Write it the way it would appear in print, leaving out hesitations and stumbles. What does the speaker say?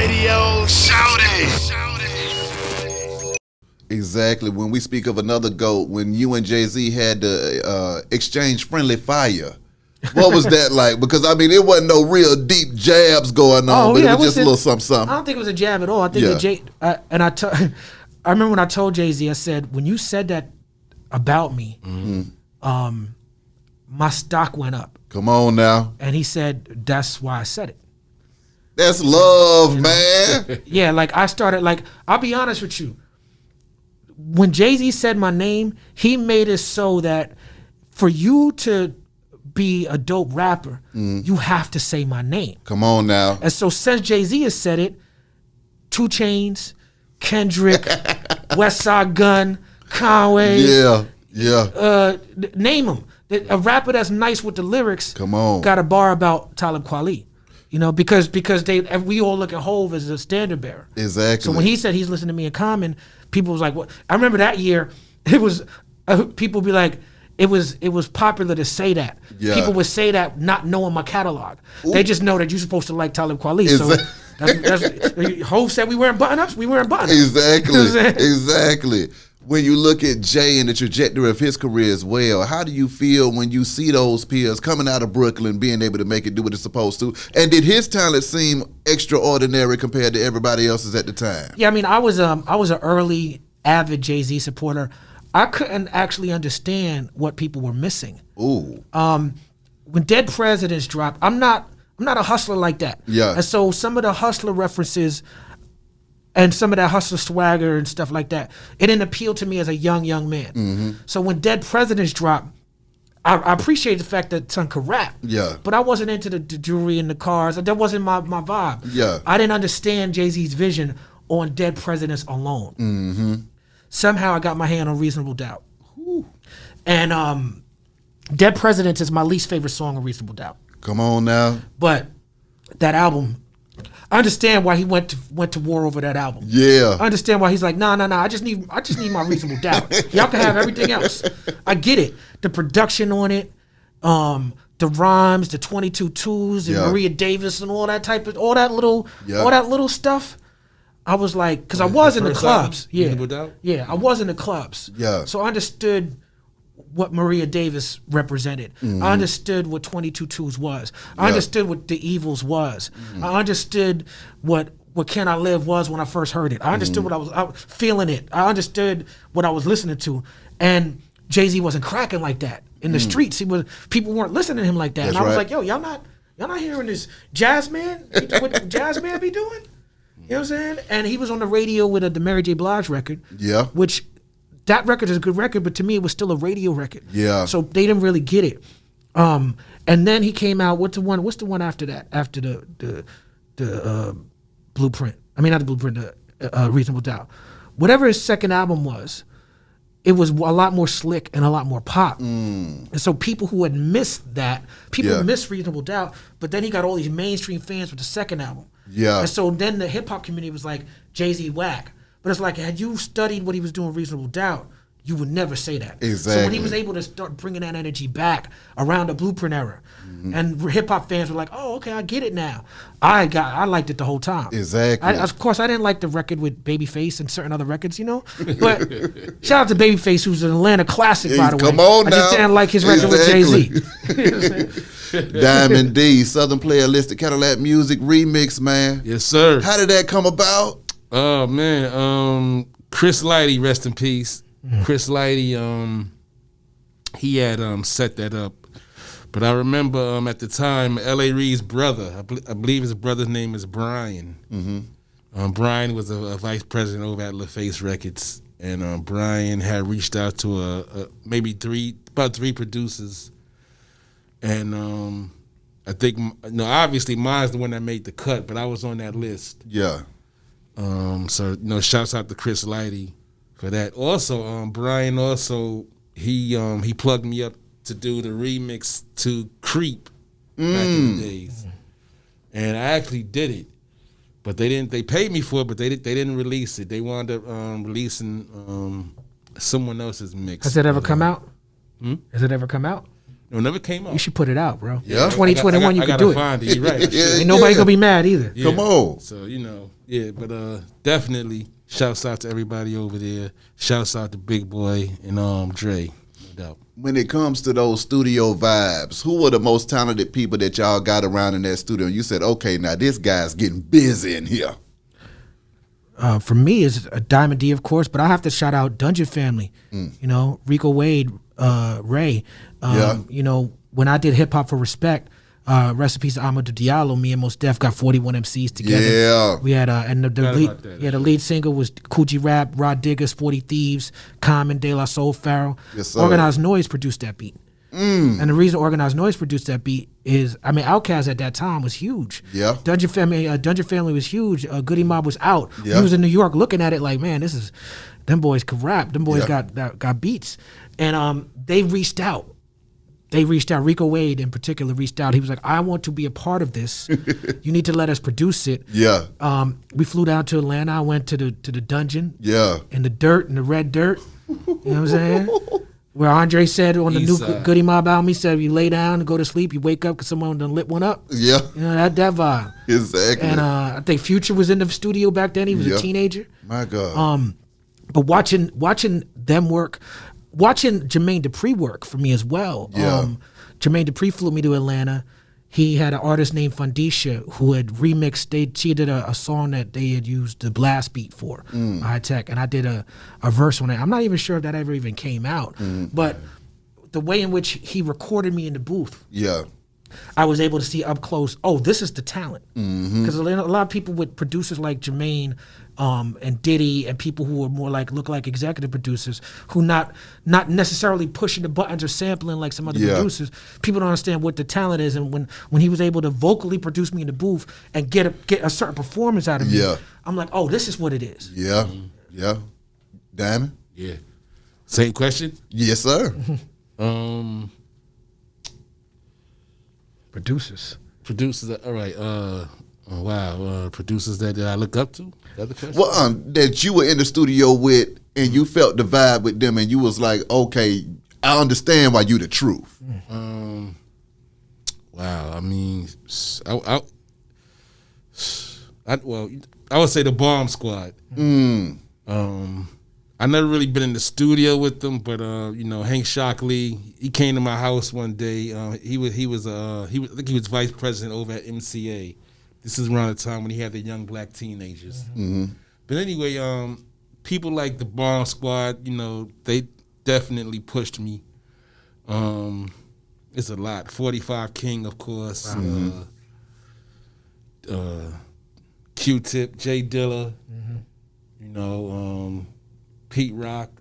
radio. Shout it. Exactly. When we speak of another GOAT, when you and Jay-Z had to exchange friendly fire, what was that like? Because, I mean, it wasn't no real deep jabs going on, but it was just a little something. I don't think it was a jab at all. I think that I remember when I told Jay-Z, I said, when you said that about me, my stock went up. Come on now. And he said, that's why I said it. That's love, man. Yeah, like I started, like, I'll be honest with you. When Jay-Z said my name, he made it so that for you to be a dope rapper, you have to say my name. Come on now. And so since Jay-Z has said it, 2 Chainz, Kendrick, West Side Gun, Conway. Name them. A rapper that's nice with the lyrics. Come on. Got a bar about Talib Kweli. You know, because we all look at Hove as a standard bearer. Exactly. So when he said he's listening to me in Common, people was like, "What?" I remember that year, it was people be like, it was popular to say that. Yeah. People would say that not knowing my catalog. Ooh. They just know that you're supposed to like Talib Kweli. So that's Hove said we wearing button-ups. We wearing button-ups. Exactly. You know exactly. When you look at Jay and the trajectory of his career as well, how do you feel when you see those peers coming out of Brooklyn, being able to make it do what it's supposed to? And did his talent seem extraordinary compared to everybody else's at the time? Yeah, I mean, I was an early avid Jay-Z supporter. I couldn't actually understand what people were missing. Ooh. When Dead Presidents dropped, I'm not a hustler like that. Yeah. And so some of the hustler references and some of that hustler swagger and stuff like that, it didn't appeal to me as a young man. Mm-hmm. So when Dead Presidents dropped, I appreciate the fact that Son could rap. Yeah. But I wasn't into the jewelry and the cars. That wasn't my vibe. Yeah. I didn't understand Jay-Z's vision on Dead Presidents alone. Mm-hmm. Somehow I got my hand on Reasonable Doubt. And Dead Presidents is my least favorite song of Reasonable Doubt. Come on now. But that album, I understand why he went to war over that album. Yeah. I understand why he's like, nah. I just need my Reasonable Doubt. Y'all can have everything else. I get it. The production on it, the rhymes, the 22 twos, and Maria Davis, and all that little stuff. I was like, because I was in the clubs. Yeah, I was in the clubs. Yeah. So I understood what Maria Davis represented. Mm-hmm. I understood what 22 Twos was. I understood what The Evils was. Mm-hmm. I understood what Can I Live was when I first heard it. I understood what I was feeling it. I understood what I was listening to. And Jay-Z wasn't cracking like that in the streets. People weren't listening to him like that. That's and I was right. like, yo, y'all not hearing this jazz man? What the jazz man be doing? You know what I'm saying? And he was on the radio with the Mary J. Blige record. Yeah. Which that record is a good record, but to me it was still a radio record. Yeah. So they didn't really get it. And then he came out. What's the one after that? After the Blueprint. I mean, not the Blueprint. The Reasonable Doubt. Whatever his second album was, it was a lot more slick and a lot more pop. And so people who had missed that, missed Reasonable Doubt, but then he got all these mainstream fans with the second album. Yeah. And so then the hip hop community was like, Jay-Z whack. But it's like, had you studied what he was doing Reasonable Doubt, you would never say that. Exactly. So when he was able to start bringing that energy back around the Blueprint era, and hip hop fans were like, oh, okay, I get it now. I liked it the whole time. Exactly. Of course, I didn't like the record with Babyface and certain other records, But shout out to Babyface, who's an Atlanta classic, by the way. Come on now. I just didn't like his record with Jay-Z. Diamond D, Southern Playalistic Cadillac Music Remix, man. Yes, sir. How did that come about? Oh, man. Chris Lighty, rest in peace. Chris Lighty, he had set that up. But I remember at the time, L.A. Reid's brother, I believe his brother's name is Brian. Mm-hmm. Brian was a vice president over at LaFace Records. And Brian had reached out to about three producers. And I think, obviously mine's the one that made the cut, but I was on that list. Yeah. So shouts out to Chris Lighty for that. Also, Brian he plugged me up to do the remix to Creep back in the days, and I actually did it, but they paid me for it, but they didn't release it. They wound up releasing someone else's mix. Has it ever come out? Has it ever come out? No, it never came out. You should put it out, bro. Yeah. 2021, you can do it. Find it. You're right. Ain't nobody gonna be mad either. Yeah. Come on. So Yeah, but definitely shouts out to everybody over there. Shouts out to Big Boy and Dre, no doubt. When it comes to those studio vibes, who were the most talented people that y'all got around in that studio? You said, okay, now this guy's getting busy in here. For me, it's Diamond D, of course, but I have to shout out Dungeon Family. You know, Rico Wade, Ray. You know, when I did Hip Hop for Respect, recipes of Amadou Diallo, me and Mos Def got 41 MCs together. Yeah. We had and the lead singer was Coogee Rap, Rod Diggers, 40 Thieves, Common, De La Soul, Pharaoh. Yes, sir. Organized Noise produced that beat. And the reason Organized Noise produced that beat is, I mean, Outkast at that time was huge. Yeah. Dungeon Family was huge. Goody Mob was out. Yeah. He was in New York looking at it like, man, them boys could rap. Them boys got beats. And they reached out. Rico Wade in particular reached out. He was like, I want to be a part of this. You need to let us produce it. Yeah. We flew down to Atlanta. I went to the dungeon. Yeah. In the dirt, in the red dirt. You know what I'm saying? Where Andre said on the new Goody Mob album, he said, you lay down and go to sleep, you wake up because someone done lit one up. Yeah. You know, that vibe. Exactly. And I think Future was in the studio back then. He was a teenager. My God. But watching them work, watching Jermaine Dupri work for me as well. Yeah. Jermaine Dupri flew me to Atlanta. He had an artist named Fundisha who had remixed. She did a song that they had used the blast beat for, High Tech, and I did a verse on it. I'm not even sure if that ever even came out, but the way in which he recorded me in the booth, I was able to see up close, oh, this is the talent. Because a lot of people with producers like Jermaine and Diddy and people who are more look like executive producers who not necessarily pushing the buttons or sampling like some other producers, people don't understand what the talent is. And when he was able to vocally produce me in the booth and get a certain performance out of me, I'm like, oh, this is what it is. Yeah. Diamond? Yeah. Same question? Yes, sir. Producers, all right. Producers that I look up to. Other question? Well, that you were in the studio with and you felt the vibe with them and you was like, okay, I understand why you the truth. Wow. I mean, I would say the Bomb Squad. I never really been in the studio with them, but you know, Hank Shockley, he came to my house one day. I think he was vice president over at MCA. This is around the time when he had the young black teenagers. But anyway, people like the Bomb Squad, you know, they definitely pushed me. It's a lot. 45 King, of course. Q-Tip, Jay Dilla, you know, Pete Rock,